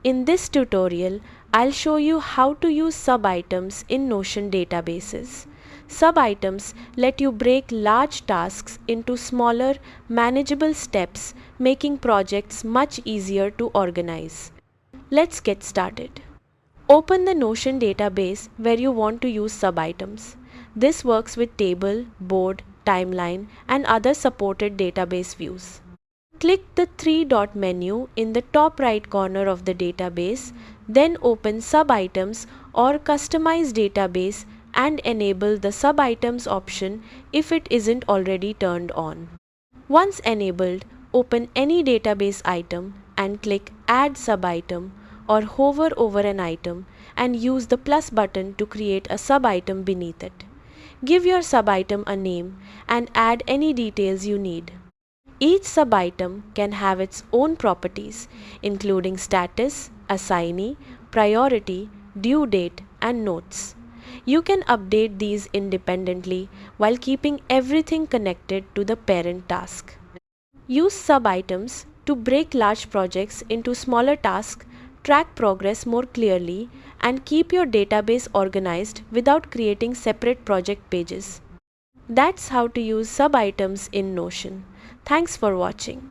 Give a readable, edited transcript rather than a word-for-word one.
In this tutorial, I'll show you how to use sub-items in Notion databases. Sub-items let you break large tasks into smaller, manageable steps, making projects much easier to organize. Let's get started. Open the Notion database where you want to use sub-items. This works with table, board, timeline, and other supported database views. Click the three-dot menu in the top right corner of the database, then open Sub-items or Customize Database and enable the Sub-items option if it isn't already turned on. Once enabled, open any database item and click Add Sub-item or hover over an item and use the plus button to create a sub-item beneath it. Give your sub-item a name and add any details you need. Each sub-item can have its own properties, including status, assignee, priority, due date, and notes. You can update these independently while keeping everything connected to the parent task. Use sub-items to break large projects into smaller tasks, track progress more clearly, and keep your database organized without creating separate project pages. That's how to use sub-items in Notion. Thanks for watching.